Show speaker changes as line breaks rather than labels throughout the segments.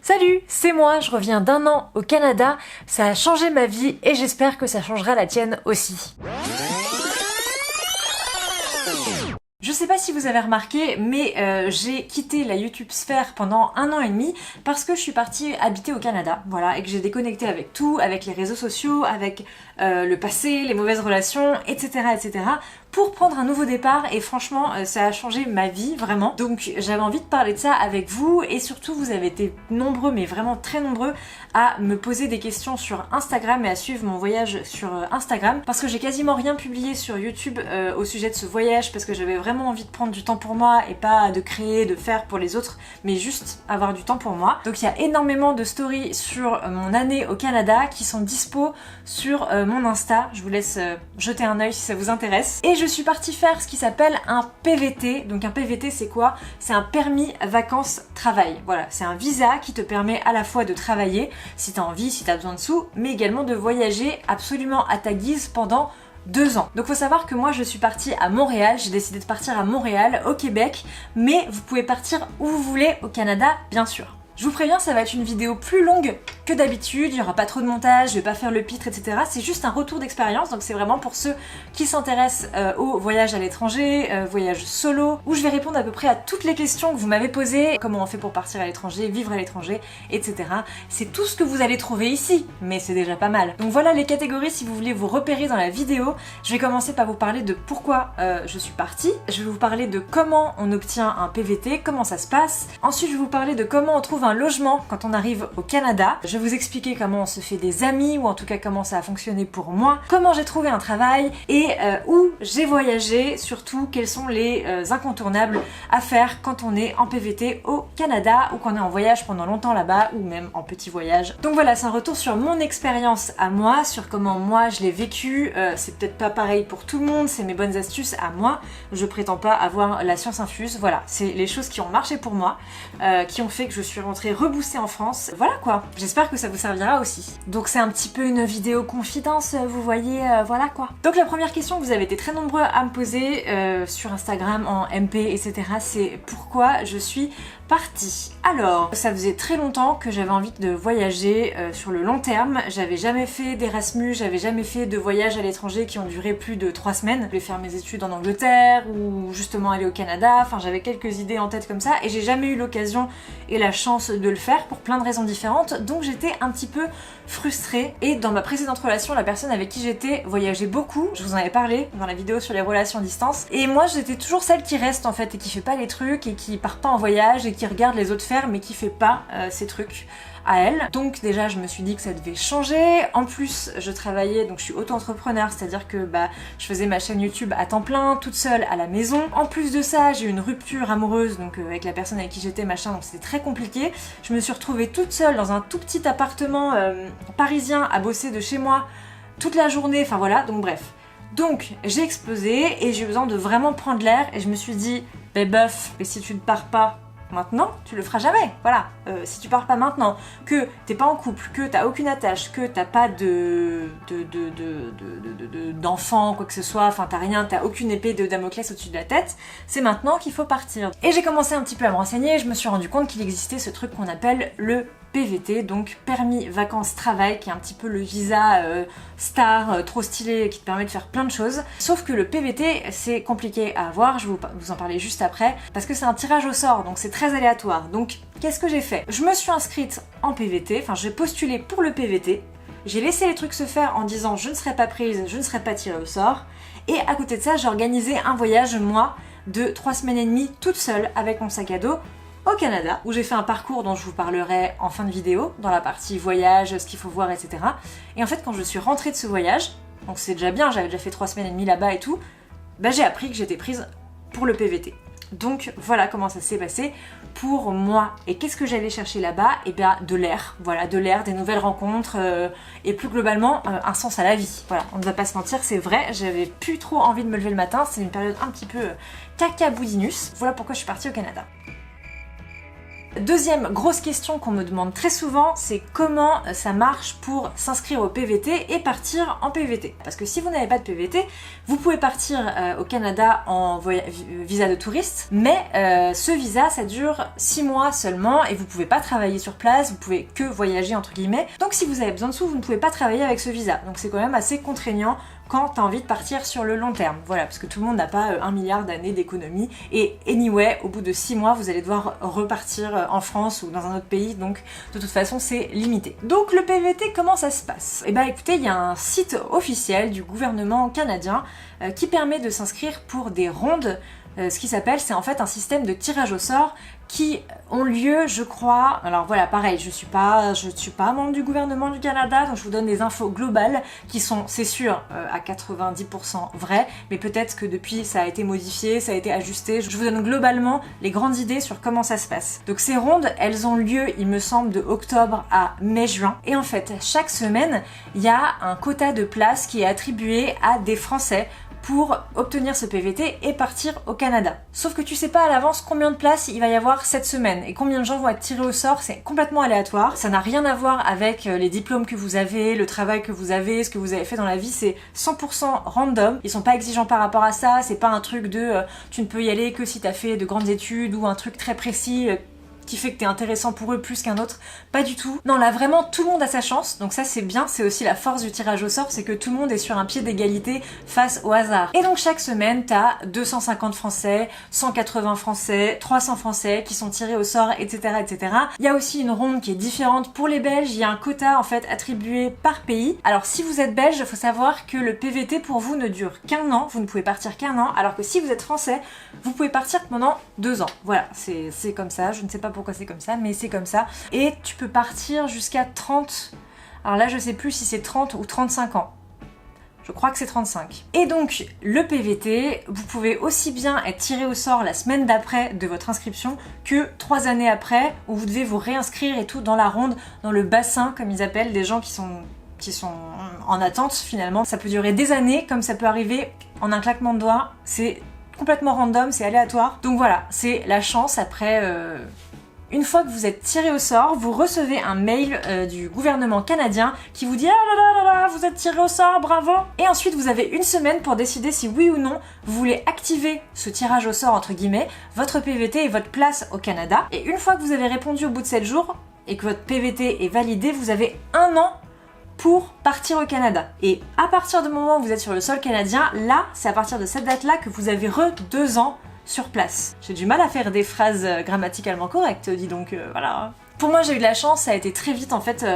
Salut, c'est moi, je reviens d'1 an au Canada, ça a changé ma vie et j'espère que ça changera la tienne aussi. Je sais pas si vous avez remarqué, mais j'ai quitté la YouTube sphère pendant 1 an et demi parce que je suis partie habiter au Canada, voilà, et que j'ai déconnecté avec tout, avec les réseaux sociaux, avec le passé, les mauvaises relations, etc., etc., pour prendre un nouveau départ et franchement ça a changé ma vie vraiment. Donc j'avais envie de parler de ça avec vous et surtout vous avez été nombreux, mais vraiment très nombreux à me poser des questions sur Instagram et à suivre mon voyage sur Instagram parce que j'ai quasiment rien publié sur YouTube au sujet de ce voyage parce que j'avais vraiment envie de prendre du temps pour moi et pas de créer, de faire pour les autres, mais juste avoir du temps pour moi. Donc il y a énormément de stories sur mon année au Canada qui sont dispo sur mon Insta, je vous laisse jeter un œil si ça vous intéresse. Et je suis partie faire ce qui s'appelle un PVT. Donc un PVT c'est quoi? C'est un permis vacances travail. Voilà, c'est un visa qui te permet à la fois de travailler si t'as envie, si t'as besoin de sous, mais également de voyager absolument à ta guise pendant 2 ans. Donc faut savoir que moi je suis partie à Montréal, j'ai décidé de partir à Montréal, au Québec, mais vous pouvez partir où vous voulez au Canada, bien sûr. Je vous préviens, ça va être une vidéo plus longue que d'habitude, il n'y aura pas trop de montage, je vais pas faire le pitre, etc. C'est juste un retour d'expérience, donc c'est vraiment pour ceux qui s'intéressent au voyage à l'étranger, voyage solo, où je vais répondre à peu près à toutes les questions que vous m'avez posées, comment on fait pour partir à l'étranger, vivre à l'étranger, etc. C'est tout ce que vous allez trouver ici, mais c'est déjà pas mal. Donc voilà les catégories si vous voulez vous repérer dans la vidéo. Je vais commencer par vous parler de pourquoi je suis partie, je vais vous parler de comment on obtient un PVT, comment ça se passe. Ensuite je vais vous parler de comment on trouve un logement quand on arrive au Canada. Je vais vous expliquer comment on se fait des amis ou en tout cas comment ça a fonctionné pour moi, comment j'ai trouvé un travail et où j'ai voyagé, surtout quels sont les incontournables à faire quand on est en PVT au Canada ou qu'on est en voyage pendant longtemps là-bas ou même en petit voyage. Donc voilà, c'est un retour sur mon expérience à moi, sur comment moi je l'ai vécu. C'est peut-être pas pareil pour tout le monde, c'est mes bonnes astuces à moi. Je prétends pas avoir la science infuse. Voilà, c'est les choses qui ont marché pour moi, qui ont fait que je suis rentrée reboostée en France. Voilà quoi, j'espère que ça vous servira aussi. Donc c'est un petit peu une vidéo confidence, vous voyez, voilà quoi. Donc la première question que vous avez été très nombreux à me poser sur Instagram, en MP, etc. c'est pourquoi je suis partie. Alors, ça faisait très longtemps que j'avais envie de voyager sur le long terme. J'avais jamais fait d'Erasmus, j'avais jamais fait de voyage à l'étranger qui ont duré plus de 3 semaines. Je voulais faire mes études en Angleterre ou justement aller au Canada. Enfin, j'avais quelques idées en tête comme ça et j'ai jamais eu l'occasion et la chance de le faire pour plein de raisons différentes. Donc j'étais un petit peu frustrée. Et dans ma précédente relation, la personne avec qui j'étais voyageait beaucoup. Je vous en avais parlé dans la vidéo sur les relations à distance. Et moi, j'étais toujours celle qui reste en fait et qui fait pas les trucs et qui part pas en voyage et qui regarde les autres faire mais qui fait pas ces trucs à elle. Donc déjà je me suis dit que ça devait changer. En plus je travaillais, donc je suis auto-entrepreneur, c'est-à-dire que je faisais ma chaîne YouTube à temps plein, toute seule à la maison. En plus de ça j'ai eu une rupture amoureuse donc avec la personne avec qui j'étais machin, donc c'était très compliqué. Je me suis retrouvée toute seule dans un tout petit appartement parisien à bosser de chez moi toute la journée, enfin voilà, donc bref. Donc j'ai explosé et j'ai eu besoin de vraiment prendre l'air et je me suis dit bof, mais si tu ne pars pas maintenant, tu le feras jamais, voilà. Si tu pars pas maintenant, que t'es pas en couple, que t'as aucune attache, que t'as pas d'enfant, quoi que ce soit, enfin t'as rien, t'as aucune épée de Damoclès au-dessus de la tête, c'est maintenant qu'il faut partir. Et j'ai commencé un petit peu à me renseigner et je me suis rendu compte qu'il existait ce truc qu'on appelle le PVT, donc permis vacances travail, qui est un petit peu le visa star trop stylé qui te permet de faire plein de choses. Sauf que le PVT c'est compliqué à avoir, je vais vous en parler juste après, parce que c'est un tirage au sort, donc c'est très aléatoire. Donc qu'est-ce que j'ai fait? Je me suis inscrite en PVT, enfin j'ai postulé pour le PVT, j'ai laissé les trucs se faire en disant je ne serai pas prise, je ne serai pas tirée au sort, et à côté de ça j'ai organisé un voyage moi de 3 semaines et demie toute seule avec mon sac à dos au Canada, où j'ai fait un parcours dont je vous parlerai en fin de vidéo, dans la partie voyage, ce qu'il faut voir, etc. Et en fait, quand je suis rentrée de ce voyage, donc c'est déjà bien, j'avais déjà fait 3 semaines et demie là-bas et tout, j'ai appris que j'étais prise pour le PVT. Donc voilà comment ça s'est passé pour moi. Et qu'est-ce que j'allais chercher là-bas? Et bien de l'air, voilà, de l'air, des nouvelles rencontres et plus globalement un sens à la vie. Voilà, on ne va pas se mentir, c'est vrai, j'avais plus trop envie de me lever le matin, c'est une période un petit peu cacaboudinus. Voilà pourquoi je suis partie au Canada. Deuxième grosse question qu'on me demande très souvent, c'est comment ça marche pour s'inscrire au PVT et partir en PVT. Parce que si vous n'avez pas de PVT, vous pouvez partir au Canada en visa de touriste, mais ce visa ça dure 6 mois seulement et vous pouvez pas travailler sur place, vous pouvez que voyager entre guillemets. Donc si vous avez besoin de sous, vous ne pouvez pas travailler avec ce visa. Donc c'est quand même assez contraignant quand t'as envie de partir sur le long terme. Voilà, parce que tout le monde n'a pas 1 milliard d'années d'économie. Et anyway, au bout de 6 mois, vous allez devoir repartir en France ou dans un autre pays, donc de toute façon, c'est limité. Donc le PVT, comment ça se passe? Eh ben écoutez, il y a un site officiel du gouvernement canadien qui permet de s'inscrire pour des rondes. Ce qui s'appelle, c'est en fait un système de tirage au sort qui ont lieu, je crois, alors voilà, pareil, je suis pas membre du gouvernement du Canada, donc je vous donne des infos globales qui sont, c'est sûr, à 90% vraies, mais peut-être que depuis ça a été modifié, ça a été ajusté. Je vous donne globalement les grandes idées sur comment ça se passe. Donc ces rondes, elles ont lieu, il me semble, de octobre à mai-juin, et en fait, chaque semaine, il y a un quota de places qui est attribué à des Français pour obtenir ce PVT et partir au Canada. Sauf que tu sais pas à l'avance combien de places il va y avoir cette semaine et combien de gens vont être tirés au sort, c'est complètement aléatoire. Ça n'a rien à voir avec les diplômes que vous avez, le travail que vous avez, ce que vous avez fait dans la vie, c'est 100% random. Ils sont pas exigeants par rapport à ça, c'est pas un truc de tu ne peux y aller que si t'as fait de grandes études ou un truc très précis qui fait que t'es intéressant pour eux plus qu'un autre, pas du tout. Non, là vraiment tout le monde a sa chance, donc ça c'est bien, c'est aussi la force du tirage au sort, c'est que tout le monde est sur un pied d'égalité face au hasard. Et donc chaque semaine, t'as 250 Français, 180 Français, 300 Français qui sont tirés au sort, etc. etc. Il y a aussi une ronde qui est différente pour les Belges, il y a un quota en fait attribué par pays. Alors si vous êtes belge, il faut savoir que le PVT pour vous ne dure qu'un an, vous ne pouvez partir qu'un an, alors que si vous êtes français, vous pouvez partir pendant 2 ans. Voilà, c'est comme ça, je ne sais pas pourquoi c'est comme ça, mais c'est comme ça. Et tu peux partir jusqu'à 30... Alors là, je sais plus si c'est 30 ou 35 ans. Je crois que c'est 35. Et donc, le PVT, vous pouvez aussi bien être tiré au sort la semaine d'après de votre inscription que 3 années après, où vous devez vous réinscrire et tout dans la ronde, dans le bassin, comme ils appellent, des gens qui sont en attente finalement. Ça peut durer des années, comme ça peut arriver en un claquement de doigts. C'est complètement random, c'est aléatoire. Donc voilà, c'est la chance après... Une fois que vous êtes tiré au sort, vous recevez un mail du gouvernement canadien qui vous dit « Ah là là là là, vous êtes tiré au sort, bravo !» Et ensuite, vous avez une semaine pour décider si oui ou non vous voulez activer ce tirage au sort, entre guillemets, votre PVT et votre place au Canada. Et une fois que vous avez répondu au bout de 7 jours et que votre PVT est validé, vous avez 1 an pour partir au Canada. Et à partir du moment où vous êtes sur le sol canadien, là, c'est à partir de cette date-là que vous avez 2 ans sur place. J'ai du mal à faire des phrases grammaticalement correctes, dis donc, voilà. Pour moi, j'ai eu de la chance, ça a été très vite en fait,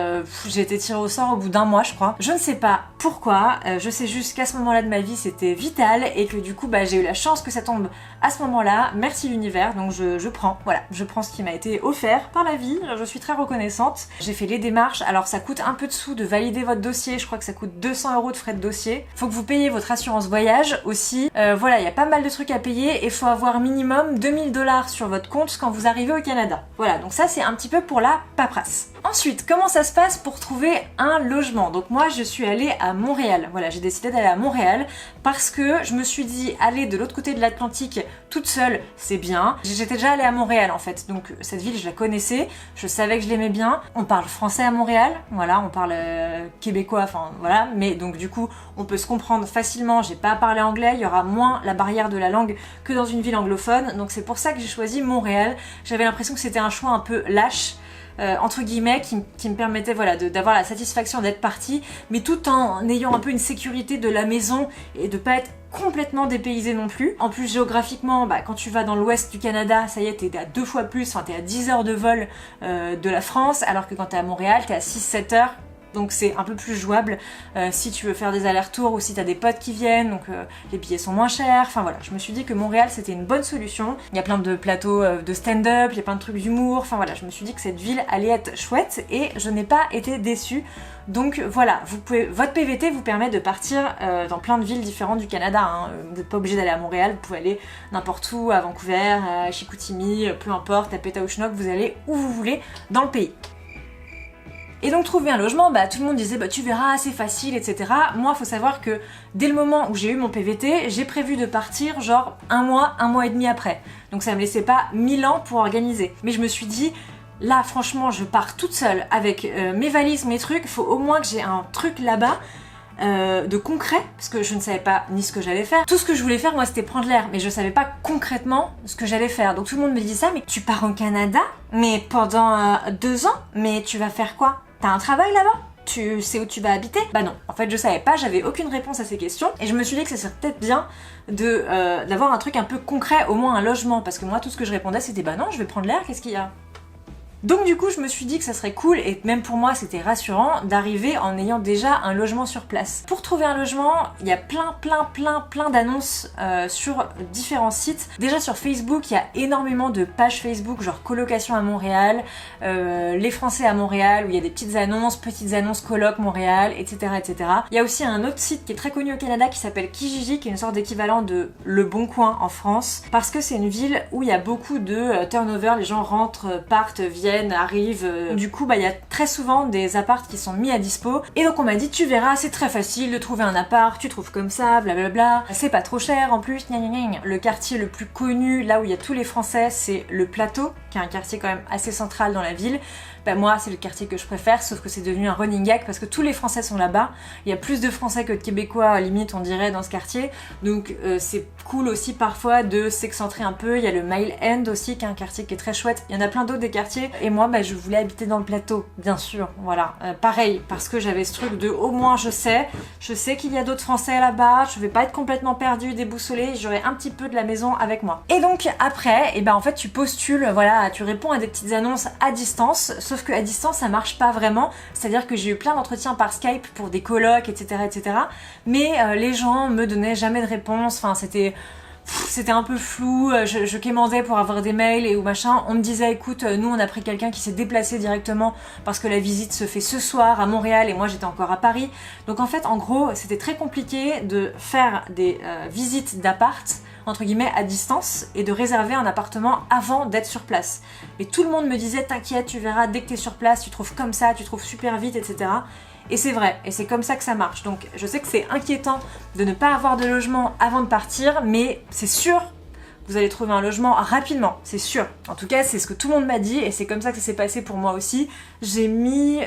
j'ai été tirée au sort au bout d'1 mois je crois. Je ne sais pas pourquoi, je sais juste qu'à ce moment-là de ma vie c'était vital et que du coup bah, j'ai eu la chance que ça tombe à ce moment-là, merci l'univers, donc je prends, voilà, je prends ce qui m'a été offert par la vie, je suis très reconnaissante. J'ai fait les démarches, alors ça coûte un peu de sous de valider votre dossier, je crois que ça coûte 200 € de frais de dossier. Faut que vous payiez votre assurance voyage aussi, voilà, il y a pas mal de trucs à payer et faut avoir minimum 2000 $ sur votre compte quand vous arrivez au Canada. Voilà, donc ça c'est un petit peu pour la paperasse. Ensuite, comment ça se passe pour trouver un logement? Donc moi je suis allée à Montréal, voilà, j'ai décidé d'aller à Montréal parce que je me suis dit aller de l'autre côté de l'Atlantique toute seule c'est bien. J'étais déjà allée à Montréal en fait, donc cette ville je la connaissais, je savais que je l'aimais bien. On parle français à Montréal, voilà, on parle québécois, enfin voilà, mais donc du coup on peut se comprendre facilement, j'ai pas à parler anglais, il y aura moins la barrière de la langue que dans une ville anglophone, donc c'est pour ça que j'ai choisi Montréal. J'avais l'impression que c'était un choix un peu lâche, entre guillemets, qui me permettait voilà, d'avoir la satisfaction d'être partie, mais tout en ayant un peu une sécurité de la maison et de pas être complètement dépaysé non plus. En plus géographiquement, bah, quand tu vas dans l'ouest du Canada, ça y est, t'es à 2 fois plus, enfin t'es à 10 heures de vol de la France, alors que quand t'es à Montréal, t'es à 6-7 heures. Donc c'est un peu plus jouable si tu veux faire des allers-retours ou si t'as des potes qui viennent, donc les billets sont moins chers, enfin voilà, je me suis dit que Montréal c'était une bonne solution. Il y a plein de plateaux de stand-up, il y a plein de trucs d'humour, enfin voilà, je me suis dit que cette ville allait être chouette et je n'ai pas été déçue. Donc voilà, votre PVT vous permet de partir dans plein de villes différentes du Canada, hein. Vous n'êtes pas obligé d'aller à Montréal, vous pouvez aller n'importe où, à Vancouver, à Chicoutimi, peu importe, à Pétaouchnok, vous allez où vous voulez dans le pays. Et donc trouver un logement, bah tout le monde disait bah tu verras, c'est facile, etc. Moi faut savoir que dès le moment où j'ai eu mon PVT, j'ai prévu de partir genre 1 mois et demi après. Donc ça me laissait pas 1000 ans pour organiser. Mais je me suis dit, là franchement je pars toute seule avec mes valises, mes trucs, il faut au moins que j'ai un truc là-bas de concret, parce que je ne savais pas ni ce que j'allais faire. Tout ce que je voulais faire moi c'était prendre l'air, mais je savais pas concrètement ce que j'allais faire. Donc tout le monde me dit ça, mais tu pars au Canada, mais pendant 2 ans, mais tu vas faire quoi? T'as un travail là-bas? Tu sais où tu vas habiter? Bah non, en fait je savais pas, j'avais aucune réponse à ces questions, et je me suis dit que ça serait peut-être bien d'avoir un truc un peu concret, au moins un logement, parce que moi tout ce que je répondais c'était bah non, je vais prendre l'air, qu'est-ce qu'il y a? Donc du coup je me suis dit que ça serait cool, et même pour moi c'était rassurant d'arriver en ayant déjà un logement sur place. Pour trouver un logement, il y a plein d'annonces sur différents sites. Déjà sur Facebook, il y a énormément de pages Facebook, genre colocation à Montréal, les Français à Montréal, où il y a des petites annonces coloc Montréal, etc. etc. Il y a aussi un autre site qui est très connu au Canada qui s'appelle Kijiji, qui est une sorte d'équivalent de Le Bon Coin en France, parce que c'est une ville où il y a beaucoup de turnover, les gens rentrent, partent, viennent, arrivent. Du coup, il y a très souvent des apparts qui sont mis à dispo. Et donc on m'a dit, tu verras, c'est très facile de trouver un appart, tu trouves comme ça, blablabla. C'est pas trop cher en plus, gna gna gna. Le quartier le plus connu, là où il y a tous les Français, c'est le Plateau, qui est un quartier quand même assez central dans la ville. Moi, c'est le quartier que je préfère, sauf que c'est devenu un running gag parce que tous les Français sont là-bas. Il y a plus de Français que de Québécois, limite, on dirait, dans ce quartier. Donc, c'est cool aussi parfois de s'excentrer un peu. Il y a le Mile End aussi, qui est un quartier qui est très chouette. Il y en a plein d'autres des quartiers. Et moi, je voulais habiter dans le Plateau, bien sûr. Voilà. Pareil, parce que j'avais ce truc de, au moins, je sais qu'il y a d'autres Français là-bas. Je vais pas être complètement perdue, déboussolée. J'aurai un petit peu de la maison avec moi. Et donc, après, en fait, tu postules, voilà, tu réponds à des petites annonces à distance. Sauf qu'à distance ça marche pas vraiment, c'est-à-dire que j'ai eu plein d'entretiens par Skype pour des colocs, etc. Mais les gens me donnaient jamais de réponse, enfin c'était un peu flou, je quémandais pour avoir des mails et ou machin, on me disait écoute, nous on a pris quelqu'un qui s'est déplacé directement parce que la visite se fait ce soir à Montréal et moi j'étais encore à Paris. Donc en fait en gros c'était très compliqué de faire des visites d'appart entre guillemets à distance et de réserver un appartement avant d'être sur place. Et tout le monde me disait t'inquiète, tu verras, dès que t'es sur place, tu trouves comme ça, tu trouves super vite, etc. Et c'est vrai, et c'est comme ça que ça marche. Donc je sais que c'est inquiétant de ne pas avoir de logement avant de partir, mais c'est sûr, vous allez trouver un logement rapidement, c'est sûr. En tout cas, c'est ce que tout le monde m'a dit et c'est comme ça que ça s'est passé pour moi aussi. J'ai mis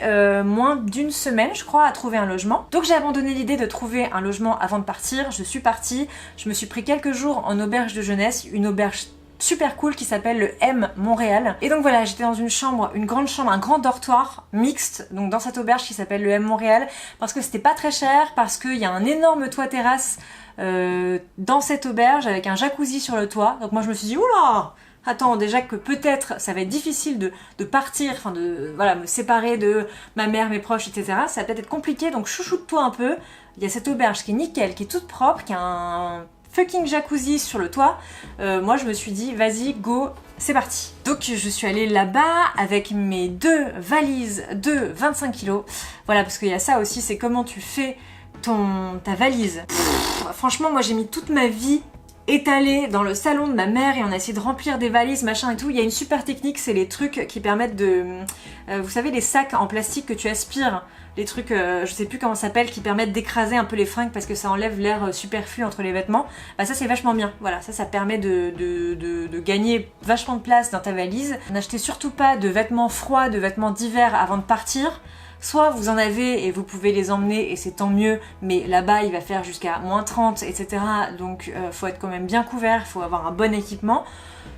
moins d'1 semaine, je crois, à trouver un logement. Donc j'ai abandonné l'idée de trouver un logement avant de partir. Je suis partie, je me suis pris quelques jours en auberge de jeunesse, une auberge super cool qui s'appelle le M Montréal. Et donc voilà, j'étais dans une chambre, une grande chambre, un grand dortoir mixte, donc dans cette auberge qui s'appelle le M Montréal, parce que c'était pas très cher, parce qu'il y a un énorme toit terrasse dans cette auberge avec un jacuzzi sur le toit. Donc moi je me suis dit oula, attends, déjà que peut-être ça va être difficile de partir, enfin de voilà, me séparer de ma mère, mes proches, etc. Ça va peut-être être compliqué, donc chouchoute-toi un peu. Il y a cette auberge qui est nickel, qui est toute propre, qui a un fucking jacuzzi sur le toit. Moi je me suis dit vas-y go, c'est parti. Donc je suis allée là-bas avec mes 2 valises de 25 kilos. Voilà, parce qu'il y a ça aussi, c'est comment tu fais ta valise. Franchement moi j'ai mis toute ma vie étalée dans le salon de ma mère et on a essayé de remplir des valises, machin et tout. Il y a une super technique, c'est les trucs qui permettent de... vous savez les sacs en plastique que tu aspires, les trucs, je sais plus comment ça s'appelle, qui permettent d'écraser un peu les fringues parce que ça enlève l'air superflu entre les vêtements. Bah ça c'est vachement bien, voilà, ça permet de gagner vachement de place dans ta valise. N'achetez surtout pas de vêtements froids, de vêtements d'hiver avant de partir. Soit vous en avez et vous pouvez les emmener et c'est tant mieux, mais là-bas il va faire jusqu'à -30, etc. Donc faut être quand même bien couvert, faut avoir un bon équipement.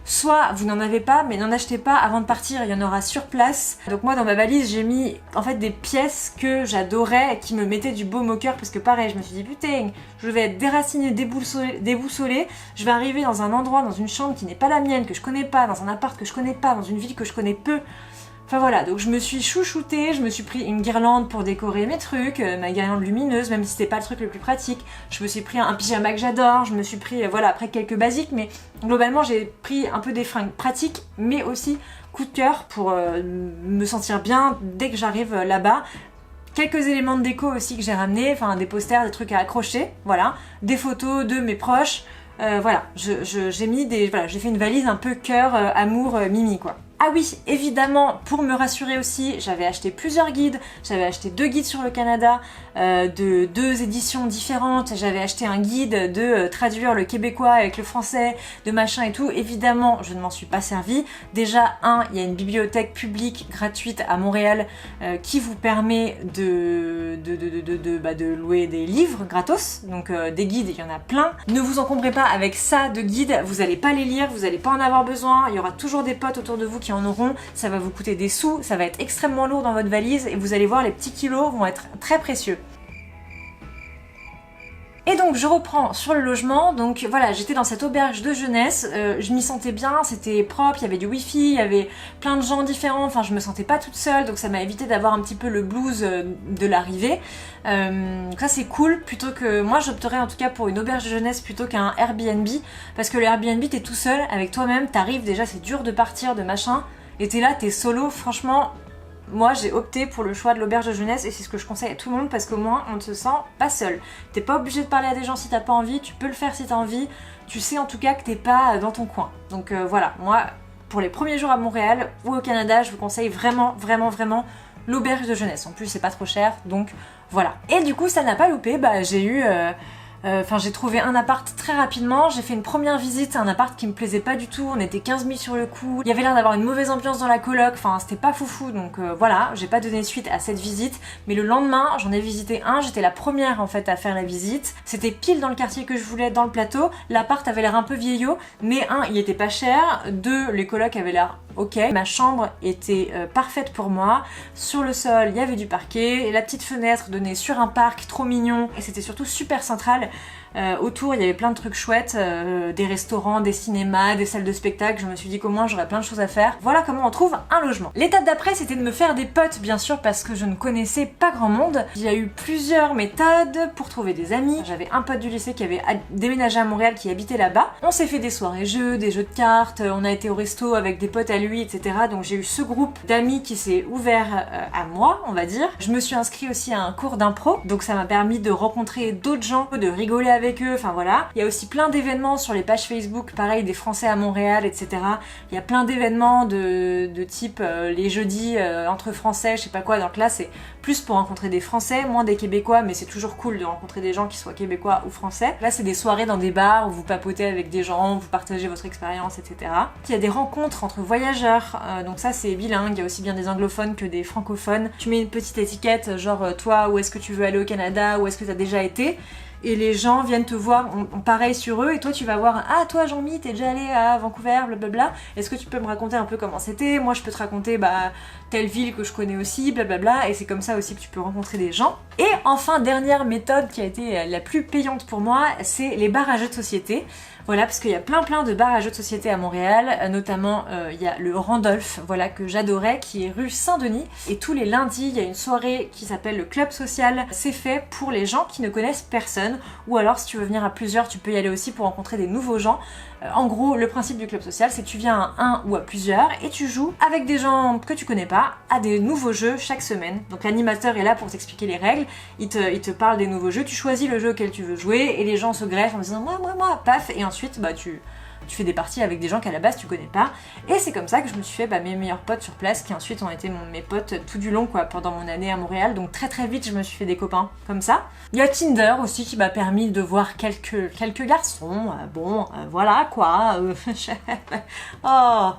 Soit vous n'en avez pas, mais n'en achetez pas avant de partir, il y en aura sur place. Donc moi dans ma valise j'ai mis en fait des pièces que j'adorais, qui me mettaient du baume au cœur, parce que pareil je me suis dit putain, je vais être déracinée, déboussolée, je vais arriver dans un endroit, dans une chambre qui n'est pas la mienne, que je connais pas, dans un appart que je connais pas, dans une ville que je connais peu. Enfin voilà, donc je me suis chouchoutée, je me suis pris une guirlande pour décorer mes trucs, ma guirlande lumineuse, même si c'était pas le truc le plus pratique. Je me suis pris un pyjama que j'adore, je me suis pris, voilà, après quelques basiques, mais globalement j'ai pris un peu des fringues pratiques, mais aussi coup de cœur pour me sentir bien dès que j'arrive là-bas. Quelques éléments de déco aussi que j'ai ramenés, enfin des posters, des trucs à accrocher, voilà, des photos de mes proches, voilà, j'ai mis des, voilà, j'ai fait une valise un peu cœur, amour, mimi quoi. Ah oui, évidemment, pour me rassurer aussi, j'avais acheté plusieurs guides, j'avais acheté 2 guides sur le Canada, de 2 éditions différentes, j'avais acheté un guide de traduire le québécois avec le français, de machin et tout. Évidemment, je ne m'en suis pas servi. Déjà, il y a une bibliothèque publique gratuite à Montréal qui vous permet de louer des livres gratos, donc des guides, il y en a plein. Ne vous encombrez pas avec ça de guides, vous n'allez pas les lire, vous n'allez pas en avoir besoin, il y aura toujours des potes autour de vous qui en auront, ça va vous coûter des sous, ça va être extrêmement lourd dans votre valise et vous allez voir, les petits kilos vont être très précieux. Et donc je reprends sur le logement, donc voilà, j'étais dans cette auberge de jeunesse, je m'y sentais bien, c'était propre, il y avait du wifi, il y avait plein de gens différents, enfin je me sentais pas toute seule, donc ça m'a évité d'avoir un petit peu le blues de l'arrivée. Donc ça c'est cool, plutôt que, moi j'opterais en tout cas pour une auberge de jeunesse plutôt qu'un Airbnb, parce que le Airbnb t'es tout seul avec toi-même, t'arrives déjà, c'est dur de partir, de machin, et t'es là, t'es solo, franchement... Moi j'ai opté pour le choix de l'auberge de jeunesse et c'est ce que je conseille à tout le monde parce qu'au moins on ne se sent pas seul. T'es pas obligé de parler à des gens si t'as pas envie, tu peux le faire si t'as envie, tu sais en tout cas que t'es pas dans ton coin. Donc voilà, moi pour les premiers jours à Montréal ou au Canada, je vous conseille vraiment l'auberge de jeunesse. En plus c'est pas trop cher, donc voilà. Et du coup ça n'a pas loupé, j'ai trouvé un appart très rapidement, j'ai fait une première visite, un appart qui me plaisait pas du tout, on était 15 000 sur le coup, il y avait l'air d'avoir une mauvaise ambiance dans la coloc, enfin c'était pas foufou, donc voilà, j'ai pas donné suite à cette visite, mais le lendemain j'en ai visité un, j'étais la première en fait à faire la visite, c'était pile dans le quartier que je voulais, dans le plateau, l'appart avait l'air un peu vieillot, mais il était pas cher, 2, les colocs avaient l'air ok, ma chambre était parfaite pour moi, sur le sol il y avait du parquet, la petite fenêtre donnait sur un parc trop mignon, et c'était surtout super central. Autour il y avait plein de trucs chouettes, des restaurants, des cinémas, des salles de spectacle, je me suis dit qu'au moins j'aurais plein de choses à faire. Voilà comment on trouve un logement. L'étape d'après c'était de me faire des potes bien sûr parce que je ne connaissais pas grand monde. Il y a eu plusieurs méthodes pour trouver des amis. J'avais un pote du lycée qui avait déménagé à Montréal qui habitait là-bas. On s'est fait des soirées jeux, des jeux de cartes, on a été au resto avec des potes à lui, etc. Donc j'ai eu ce groupe d'amis qui s'est ouvert à moi, on va dire. Je me suis inscrite aussi à un cours d'impro, donc ça m'a permis de rencontrer d'autres gens, de rigoler avec eux, enfin voilà. Il y a aussi plein d'événements sur les pages Facebook, pareil, des Français à Montréal, etc. Il y a plein d'événements de type les jeudis entre Français, je sais pas quoi, donc là c'est plus pour rencontrer des Français, moins des Québécois, mais c'est toujours cool de rencontrer des gens qui soient Québécois ou Français. Là c'est des soirées dans des bars où vous papotez avec des gens, vous partagez votre expérience, etc. Il y a des rencontres entre voyageurs, donc ça c'est bilingue, il y a aussi bien des anglophones que des francophones. Tu mets une petite étiquette, genre toi où est-ce que tu veux aller au Canada, où est-ce que tu as déjà été, et les gens viennent te voir, on pareil sur eux, et toi tu vas voir, ah toi Jean-Mi, t'es déjà allé à Vancouver, blablabla, est-ce que tu peux me raconter un peu comment c'était? Moi je peux te raconter telle ville que je connais aussi, blablabla, et c'est comme ça aussi que tu peux rencontrer des gens. Et enfin, dernière méthode qui a été la plus payante pour moi, c'est les bars à jeux de société. Voilà, parce qu'il y a plein de bars à jeux de société à Montréal, notamment il y a le Randolph, voilà, que j'adorais, qui est rue Saint-Denis, et tous les lundis il y a une soirée qui s'appelle le Club Social. C'est fait pour les gens qui ne connaissent personne, ou alors si tu veux venir à plusieurs, tu peux y aller aussi pour rencontrer des nouveaux gens. En gros, le principe du Club Social, c'est que tu viens à un ou à plusieurs et tu joues avec des gens que tu connais pas à des nouveaux jeux chaque semaine. Donc l'animateur est là pour t'expliquer les règles, il te parle des nouveaux jeux, tu choisis le jeu auquel tu veux jouer et les gens se greffent en disant moi, paf, et ensuite tu fais des parties avec des gens qu'à la base tu connais pas. Et c'est comme ça que je me suis fait mes meilleurs potes sur place, qui ensuite ont été mes potes tout du long pendant mon année à Montréal. Donc très vite je me suis fait des copains comme ça. Il y a Tinder aussi qui m'a permis de voir quelques garçons. Voilà quoi. Oh.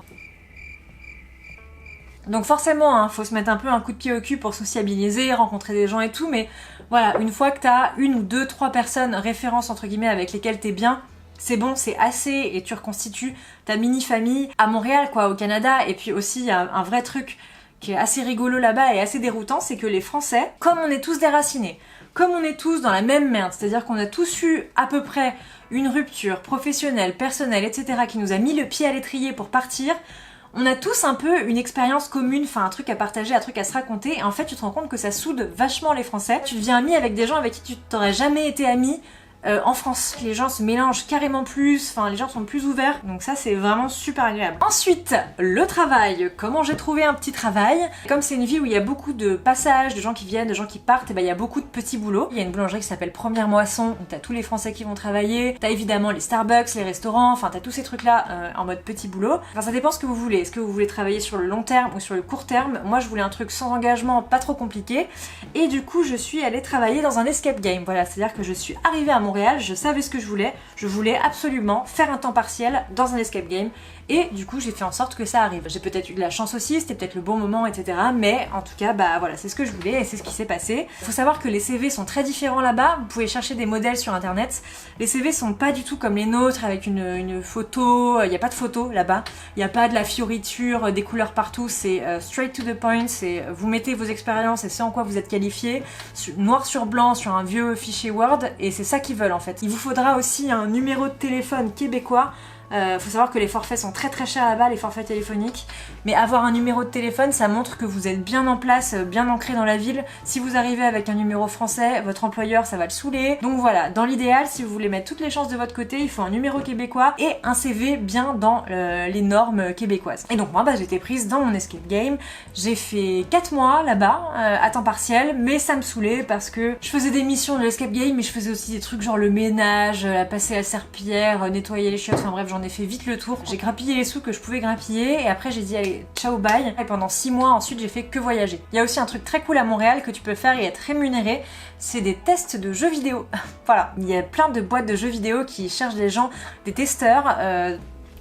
Donc forcément, faut se mettre un peu un coup de pied au cul pour sociabiliser, rencontrer des gens et tout, mais voilà, une fois que t'as 1 ou 2, 3 personnes références entre guillemets avec lesquelles t'es bien, c'est bon, c'est assez, et tu reconstitues ta mini-famille à Montréal, au Canada. Et puis aussi, il y a un vrai truc qui est assez rigolo là-bas et assez déroutant, c'est que les Français, comme on est tous déracinés, comme on est tous dans la même merde, c'est-à-dire qu'on a tous eu à peu près une rupture professionnelle, personnelle, etc., qui nous a mis le pied à l'étrier pour partir, on a tous un peu une expérience commune, enfin un truc à partager, un truc à se raconter, et en fait tu te rends compte que ça soude vachement les Français. Tu deviens ami avec des gens avec qui tu t'aurais jamais été ami En France, les gens se mélangent carrément plus, enfin les gens sont plus ouverts, donc ça c'est vraiment super agréable. Ensuite, le travail. Comment j'ai trouvé un petit travail? Comme c'est une ville où il y a beaucoup de passages, de gens qui viennent, de gens qui partent, et ben il y a beaucoup de petits boulots. Il y a une boulangerie qui s'appelle Première Moisson, où t'as tous les Français qui vont travailler, t'as évidemment les Starbucks, les restaurants, enfin t'as tous ces trucs là en mode petit boulot. Enfin ça dépend ce que vous voulez. Est-ce que vous voulez travailler sur le long terme ou sur le court terme? Moi je voulais un truc sans engagement, pas trop compliqué, et du coup je suis allée travailler dans un escape game. Voilà, c'est-à-dire que je suis arrivée à Montréal, je savais ce que je voulais absolument faire un temps partiel dans un escape game, et du coup j'ai fait en sorte que ça arrive. J'ai peut-être eu de la chance aussi, c'était peut-être le bon moment, etc. Mais en tout cas, bah voilà, c'est ce que je voulais et c'est ce qui s'est passé. Faut savoir que les CV sont très différents là-bas, vous pouvez chercher des modèles sur internet. Les CV sont pas du tout comme les nôtres avec une photo, il n'y a pas de photo là-bas, il n'y a pas de la fioriture, des couleurs partout, c'est straight to the point, c'est vous mettez vos expériences et ce en quoi vous êtes qualifié, noir sur blanc sur un vieux fichier Word, et c'est ça qu'ils veulent en fait. Il vous faudra aussi un numéro de téléphone québécois. Faut savoir que les forfaits sont très chers là-bas, les forfaits téléphoniques, mais avoir un numéro de téléphone, ça montre que vous êtes bien en place, bien ancré dans la ville. Si vous arrivez avec un numéro français, votre employeur, ça va le saouler. Donc voilà, dans l'idéal, si vous voulez mettre toutes les chances de votre côté, il faut un numéro québécois et un CV bien dans les normes québécoises. Et donc moi, bah, j'étais prise dans mon escape game. J'ai fait 4 mois là-bas, à temps partiel, mais ça me saoulait parce que je faisais des missions de l'escape game, mais je faisais aussi des trucs genre le ménage, passer la serpillière, nettoyer les chiottes, enfin bref, j'en ai fait vite le tour. J'ai grappillé les sous que je pouvais grappiller et après j'ai dit allez ciao bye, et pendant 6 mois ensuite j'ai fait que voyager. Il y a aussi un truc très cool à Montréal que tu peux faire et être rémunéré, c'est des tests de jeux vidéo. Voilà, il y a plein de boîtes de jeux vidéo qui cherchent des gens, des testeurs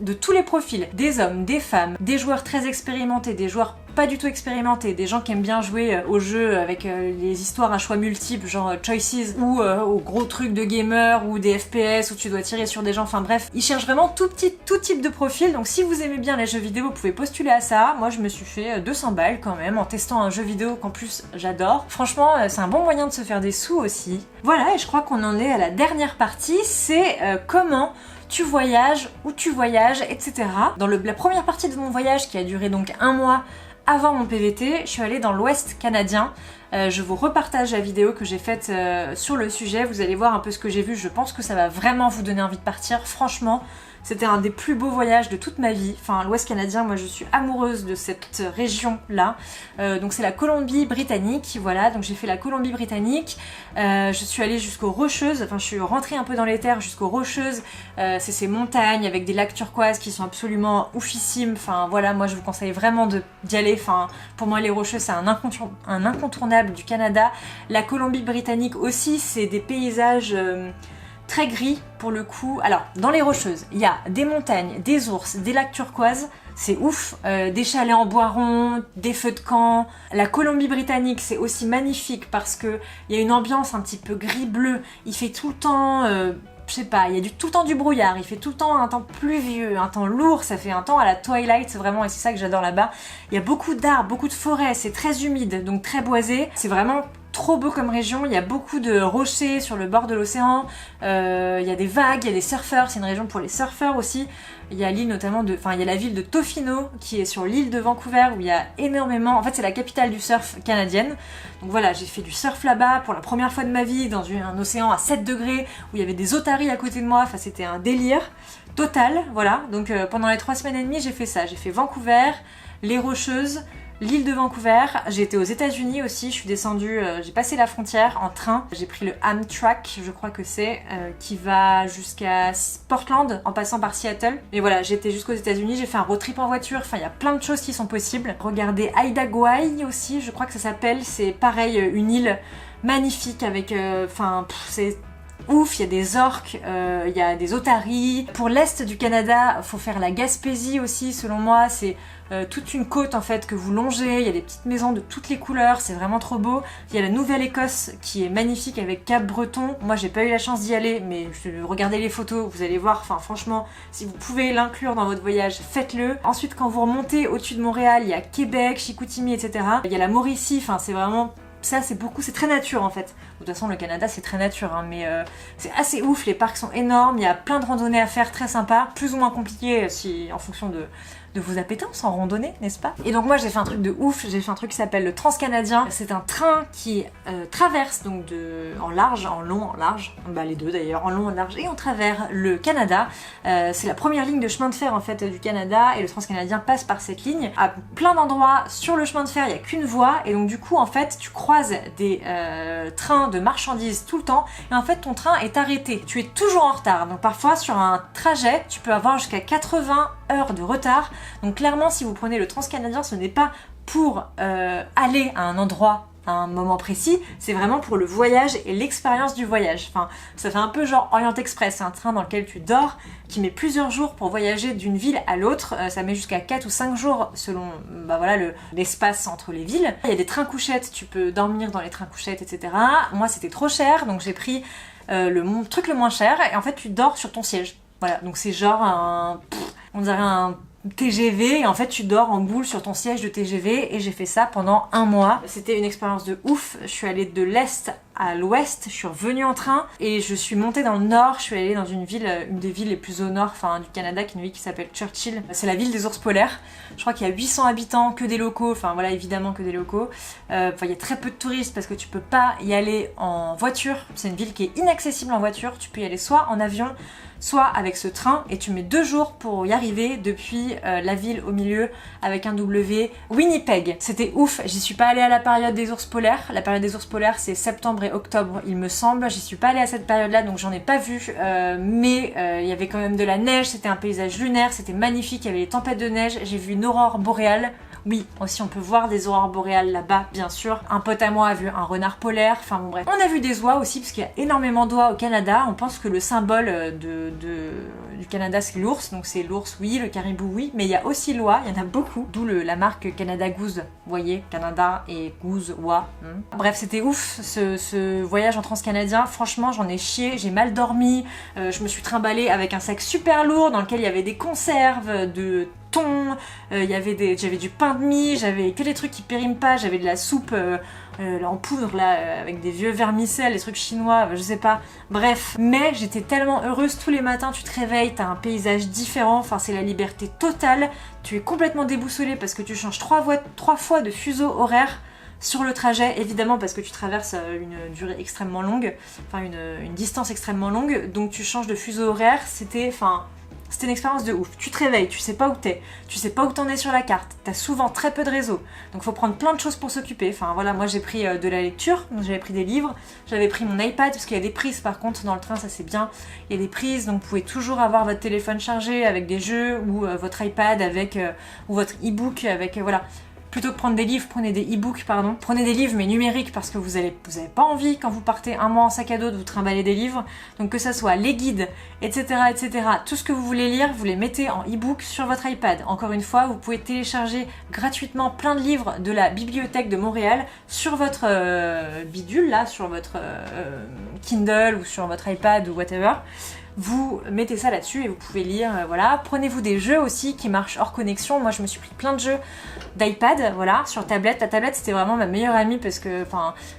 de tous les profils, des hommes, des femmes, des joueurs très expérimentés, des joueurs pas du tout expérimentés, des gens qui aiment bien jouer aux jeux avec les histoires à choix multiples, genre Choices, ou aux gros trucs de gamer, ou des FPS où tu dois tirer sur des gens, enfin bref. Ils cherchent vraiment tout type de profil, donc si vous aimez bien les jeux vidéo, vous pouvez postuler à ça. Moi je me suis fait 200 balles quand même en testant un jeu vidéo qu'en plus j'adore. Franchement, c'est un bon moyen de se faire des sous aussi. Voilà, et je crois qu'on en est à la dernière partie, c'est comment tu voyages, où tu voyages, etc. Dans la première partie de mon voyage, qui a duré donc 1 mois avant mon PVT, je suis allée dans l'Ouest canadien. Je vous repartage la vidéo que j'ai faite sur le sujet, vous allez voir un peu ce que j'ai vu, je pense que ça va vraiment vous donner envie de partir, franchement. C'était un des plus beaux voyages de toute ma vie. Enfin, l'Ouest canadien, moi je suis amoureuse de cette région-là. Donc c'est la Colombie-Britannique, voilà. Donc j'ai fait la Colombie-Britannique. Je suis allée jusqu'aux Rocheuses. Enfin, je suis rentrée un peu dans les terres jusqu'aux Rocheuses. C'est ces montagnes avec des lacs turquoises qui sont absolument oufissimes. Enfin voilà, moi je vous conseille vraiment d'y aller. Enfin, pour moi les Rocheuses c'est un incontournable du Canada. La Colombie-Britannique aussi, c'est des paysages très gris pour le coup. Alors, dans les Rocheuses, il y a des montagnes, des ours, des lacs turquoises, c'est ouf, des chalets en bois rond, des feux de camp. La Colombie-Britannique, c'est aussi magnifique parce que il y a une ambiance un petit peu gris-bleu, il fait tout le temps... je sais pas, il y a tout le temps du brouillard, il fait tout le temps un temps pluvieux, un temps lourd, ça fait un temps à la Twilight vraiment, et c'est ça que j'adore là-bas. Il y a beaucoup d'arbres, beaucoup de forêts, c'est très humide, donc très boisé, c'est vraiment trop beau comme région, il y a beaucoup de rochers sur le bord de l'océan, il y a des vagues, il y a des surfeurs, c'est une région pour les surfeurs aussi. Il y a l'île notamment de... Enfin, il y a la ville de Tofino qui est sur l'île de Vancouver où il y a énormément... En fait, c'est la capitale du surf canadienne. Donc voilà, j'ai fait du surf là-bas pour la première fois de ma vie dans un océan à 7 degrés où il y avait des otaries à côté de moi. Enfin, c'était un délire total, voilà. Donc pendant les 3 semaines et demie, j'ai fait ça. J'ai fait Vancouver, les Rocheuses, l'île de Vancouver, j'ai été aux États-Unis aussi, je suis descendue, j'ai passé la frontière en train, j'ai pris le Amtrak, je crois que c'est, qui va jusqu'à Portland en passant par Seattle. Et voilà, j'ai été jusqu'aux États-Unis, j'ai fait un road trip en voiture, enfin il y a plein de choses qui sont possibles. Regardez Haida Gwaii aussi, je crois que ça s'appelle, c'est pareil, une île magnifique avec, c'est ouf, il y a des orques, il y a des otaries. Pour l'est du Canada, faut faire la Gaspésie aussi, selon moi, c'est toute une côte en fait que vous longez, il y a des petites maisons de toutes les couleurs, c'est vraiment trop beau. Il y a la Nouvelle-Écosse qui est magnifique avec Cap-Breton. Moi j'ai pas eu la chance d'y aller, mais regardez les photos, vous allez voir, enfin franchement, si vous pouvez l'inclure dans votre voyage, faites-le. Ensuite quand vous remontez au-dessus de Montréal, il y a Québec, Chicoutimi, etc. Il y a la Mauricie, enfin c'est vraiment... Ça c'est beaucoup, c'est très nature en fait. De toute façon le Canada c'est très nature hein, mais c'est assez ouf, les parcs sont énormes, il y a plein de randonnées à faire très sympa, plus ou moins compliquées si, en fonction de de vos appétences en randonnée, n'est-ce pas? Et donc moi j'ai fait un truc de ouf, j'ai fait un truc qui s'appelle le Transcanadien. C'est un train qui traverse donc en large, en long, en large, bah les deux d'ailleurs, en long, en large et en travers le Canada. C'est la première ligne de chemin de fer en fait du Canada et le Transcanadien passe par cette ligne. À plein d'endroits sur le chemin de fer, il n'y a qu'une voie et donc du coup en fait tu croises des trains de marchandises tout le temps et en fait ton train est arrêté. Tu es toujours en retard. Donc parfois sur un trajet, tu peux avoir jusqu'à 80 heures de retard. Donc clairement si vous prenez le Transcanadien, ce n'est pas pour aller à un endroit à un moment précis, c'est vraiment pour le voyage et l'expérience du voyage. Enfin, ça fait un peu genre Orient Express, c'est un train dans lequel tu dors, qui met plusieurs jours pour voyager d'une ville à l'autre. Ça met jusqu'à 4 ou 5 jours selon bah voilà, l'espace entre les villes. Il y a des trains couchettes, tu peux dormir dans les trains couchettes, etc. Moi c'était trop cher, donc j'ai pris le truc le moins cher, et en fait tu dors sur ton siège. Voilà, donc c'est genre on dirait un TGV, et en fait tu dors en boule sur ton siège de TGV, et j'ai fait ça pendant un mois. C'était une expérience de ouf. Je suis allée de l'est à l'ouest, je suis revenue en train et je suis montée dans le nord. Je suis allée dans une ville, une des villes les plus au nord du Canada, qui est une ville qui s'appelle Churchill. C'est la ville des ours polaires. Je crois qu'il y a 800 habitants, que des locaux, enfin voilà, évidemment que des locaux. Il y a très peu de touristes parce que tu peux pas y aller en voiture. C'est une ville qui est inaccessible en voiture. Tu peux y aller soit en avion, soit avec ce train, et tu mets 2 jours pour y arriver depuis la ville au milieu avec un W, Winnipeg. C'était ouf. J'y suis pas allée à la période des ours polaires. La période des ours polaires c'est septembre et octobre il me semble. J'y suis pas allée à cette période là donc j'en ai pas vu, mais il y avait quand même de la neige, c'était un paysage lunaire, c'était magnifique, il y avait les tempêtes de neige, j'ai vu une aurore boréale. Oui, aussi on peut voir des aurores boréales là-bas, bien sûr. Un pote à moi a vu un renard polaire, enfin bon bref. On a vu des oies aussi, parce qu'il y a énormément d'oies au Canada. On pense que le symbole du Canada c'est l'ours, donc c'est l'ours oui, le caribou oui, mais il y a aussi l'oie, il y en a beaucoup. D'où la marque Canada Goose, vous voyez, Canada et Goose, oie. Bref, c'était ouf ce voyage en transcanadien, franchement j'en ai chié, j'ai mal dormi, je me suis trimballée avec un sac super lourd dans lequel il y avait des conserves, de thon, j'avais du pain de mie, j'avais que des trucs qui périment pas, j'avais de la soupe en poudre là, avec des vieux vermicelles, des trucs chinois, je sais pas, bref. Mais j'étais tellement heureuse, tous les matins tu te réveilles, t'as un paysage différent, enfin c'est la liberté totale, tu es complètement déboussolé parce que tu changes 3 fois de fuseau horaire sur le trajet, évidemment parce que tu traverses une durée extrêmement longue, enfin une distance extrêmement longue, donc tu changes de fuseau horaire, c'était une expérience de ouf. Tu te réveilles, tu sais pas où t'es, tu sais pas où t'en es sur la carte, t'as souvent très peu de réseau, donc faut prendre plein de choses pour s'occuper. Enfin voilà, moi j'ai pris de la lecture, donc j'avais pris des livres, j'avais pris mon iPad, parce qu'il y a des prises par contre dans le train, ça c'est bien, il y a des prises, donc vous pouvez toujours avoir votre téléphone chargé avec des jeux, ou votre iPad avec, ou votre e-book avec, voilà. Plutôt que prendre des livres, prenez des e-books, pardon. Prenez des livres mais numériques parce que vous avez pas envie quand vous partez un mois en sac à dos de vous trimballer des livres. Donc que ça soit les guides, etc., etc. Tout ce que vous voulez lire, vous les mettez en e-book sur votre iPad. Encore une fois, vous pouvez télécharger gratuitement plein de livres de la Bibliothèque de Montréal sur votre bidule, là, sur votre Kindle ou sur votre iPad ou whatever. Vous mettez ça là-dessus et vous pouvez lire, voilà. Prenez-vous des jeux aussi qui marchent hors connexion. Moi je me suis pris plein de jeux d'iPad, voilà, sur tablette. La tablette c'était vraiment ma meilleure amie parce que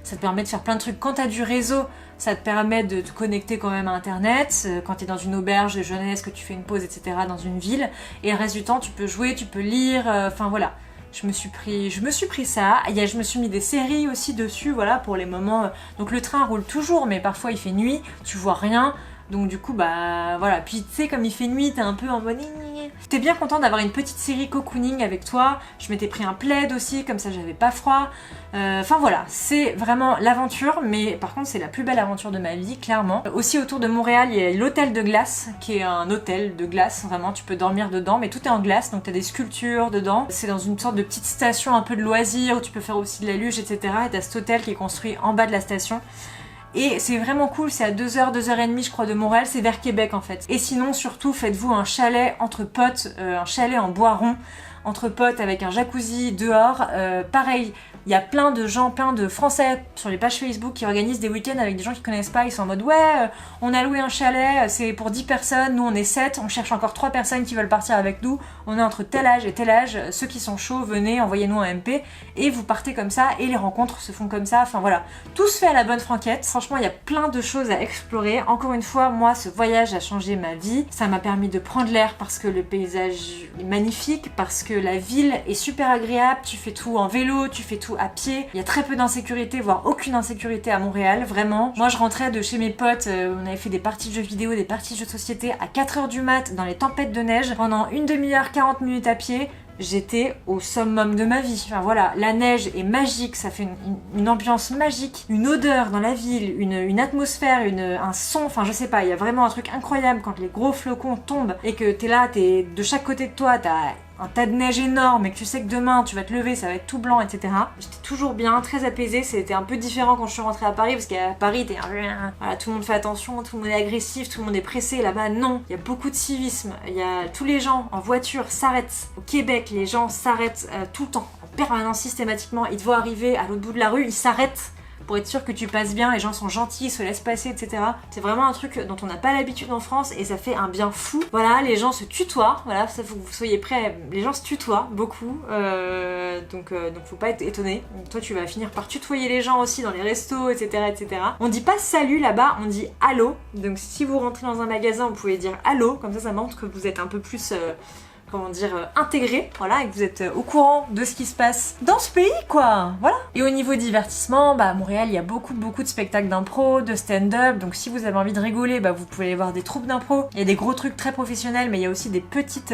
ça te permet de faire plein de trucs. Quand t'as du réseau, ça te permet de te connecter quand même à internet. Quand t'es dans une auberge de jeunesse, que tu fais une pause, etc. dans une ville. Et le reste du temps tu peux jouer, tu peux lire, enfin voilà. Je me suis pris ça. Je me suis mis des séries aussi dessus, voilà, pour les moments. Donc le train roule toujours, mais parfois il fait nuit, tu vois rien. Donc du coup bah voilà, puis tu sais comme il fait nuit, t'es un peu en mode t'es bien content d'avoir une petite série cocooning avec toi. Je m'étais pris un plaid aussi, comme ça j'avais pas froid. Enfin voilà, c'est vraiment l'aventure, mais par contre c'est la plus belle aventure de ma vie, clairement. Aussi autour de Montréal, il y a l'hôtel de glace, qui est un hôtel de glace, vraiment tu peux dormir dedans, mais tout est en glace, donc t'as des sculptures dedans. C'est dans une sorte de petite station un peu de loisirs, où tu peux faire aussi de la luge, etc. Et t'as cet hôtel qui est construit en bas de la station. Et c'est vraiment cool, c'est à 2h, 2h30 je crois de Montréal, c'est vers Québec en fait. Et sinon surtout faites-vous un chalet entre potes, un chalet en bois rond, entre potes avec un jacuzzi dehors. Pareil, il y a plein de gens, plein de Français sur les pages Facebook qui organisent des week-ends avec des gens qui connaissent pas. Ils sont en mode ouais, on a loué un chalet, c'est pour 10 personnes, nous on est 7, on cherche encore 3 personnes qui veulent partir avec nous. On est entre tel âge et tel âge, ceux qui sont chauds, venez, envoyez-nous un MP. Et vous partez comme ça et les rencontres se font comme ça. Enfin voilà, tout se fait à la bonne franquette. Franchement, il y a plein de choses à explorer. Encore une fois, moi, ce voyage a changé ma vie. Ça m'a permis de prendre l'air parce que le paysage est magnifique, parce que la ville est super agréable. Tu fais tout en vélo, tu fais tout à pied. Il y a très peu d'insécurité, voire aucune insécurité à Montréal, vraiment. Moi, je rentrais de chez mes potes, on avait fait des parties de jeux vidéo, des parties de jeux de société à 4h du mat dans les tempêtes de neige. Pendant une demi-heure, 40 minutes à pied, j'étais au summum de ma vie. Enfin voilà, la neige est magique, ça fait une ambiance magique, une odeur dans la ville, une atmosphère, un son, enfin je sais pas, il y a vraiment un truc incroyable quand les gros flocons tombent et que t'es là, t'es de chaque côté de toi, t'as un tas de neige énorme et que tu sais que demain tu vas te lever, ça va être tout blanc, etc. J'étais toujours bien, très apaisée. C'était un peu différent quand je suis rentrée à Paris parce qu'à Paris, voilà, tout le monde fait attention, tout le monde est agressif, tout le monde est pressé. Là-bas, non. Il y a beaucoup de civisme. Il y a tous les gens en voiture s'arrêtent. Au Québec, les gens s'arrêtent tout le temps, en permanence, systématiquement. Ils te voient arriver à l'autre bout de la rue, ils s'arrêtent pour être sûr que tu passes bien, les gens sont gentils, se laissent passer, etc. C'est vraiment un truc dont on n'a pas l'habitude en France et ça fait un bien fou. Voilà, les gens se tutoient, voilà, ça faut que vous soyez prêts, les gens se tutoient beaucoup, donc faut pas être étonné. Toi tu vas finir par tutoyer les gens aussi dans les restos, etc. etc. On dit pas salut là-bas, on dit allô, donc si vous rentrez dans un magasin vous pouvez dire allô, comme ça montre que vous êtes un peu plus... comment dire, intégré, voilà, et que vous êtes au courant de ce qui se passe dans ce pays, quoi, voilà. Et au niveau divertissement, bah à Montréal, il y a beaucoup de spectacles d'impro, de stand-up, donc si vous avez envie de rigoler, bah vous pouvez aller voir des troupes d'impro. Il y a des gros trucs très professionnels, mais il y a aussi des petites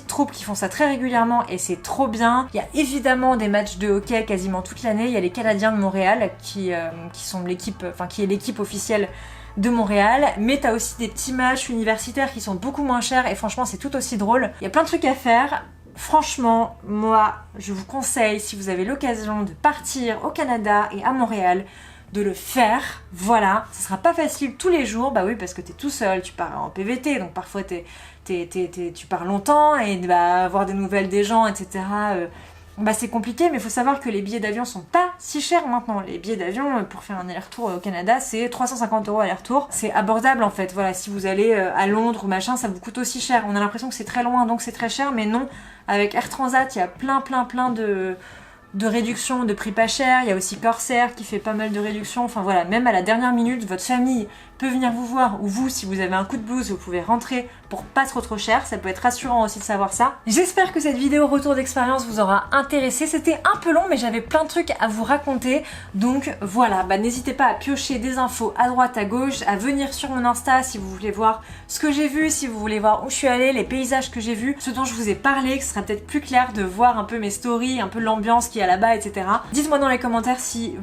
troupes qui font ça très régulièrement et c'est trop bien. Il y a évidemment des matchs de hockey quasiment toute l'année. Il y a les Canadiens de Montréal qui sont l'équipe, enfin qui est l'équipe officielle de Montréal, mais t'as aussi des petits matchs universitaires qui sont beaucoup moins chers et franchement c'est tout aussi drôle. Il y a plein de trucs à faire. Franchement, moi, je vous conseille, si vous avez l'occasion de partir au Canada et à Montréal, de le faire, voilà. Ce sera pas facile tous les jours, bah oui, parce que t'es tout seul, tu pars en PVT, donc parfois tu pars longtemps et bah, avoir des nouvelles des gens, etc. Bah c'est compliqué, mais il faut savoir que les billets d'avion sont pas si chers maintenant. Les billets d'avion pour faire un aller-retour au Canada, c'est 350 € aller-retour. C'est abordable en fait. Voilà, si vous allez à Londres ou machin, ça vous coûte aussi cher. On a l'impression que c'est très loin, donc c'est très cher, mais non. Avec Air Transat, il y a plein de réductions, de prix pas chers. Il y a aussi Corsair qui fait pas mal de réductions. Enfin voilà, même à la dernière minute, votre famille peut venir vous voir, ou vous, si vous avez un coup de blues, vous pouvez rentrer pour pas trop cher. Ça peut être rassurant aussi de savoir ça. J'espère que cette vidéo retour d'expérience vous aura intéressé. C'était un peu long, mais j'avais plein de trucs à vous raconter. Donc voilà, bah n'hésitez pas à piocher des infos à droite, à gauche, à venir sur mon Insta si vous voulez voir ce que j'ai vu, si vous voulez voir où je suis allée, les paysages que j'ai vus, ce dont je vous ai parlé, que ce sera peut-être plus clair de voir un peu mes stories, un peu l'ambiance qu'il y a là-bas, etc. Dites-moi dans les commentaires si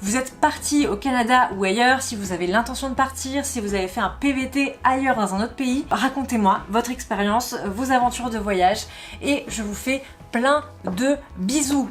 vous êtes parti au Canada ou ailleurs, si vous avez l'intention de partir, si vous avez fait un PVT ailleurs dans un autre pays. Racontez-moi votre expérience, vos aventures de voyage et je vous fais plein de bisous.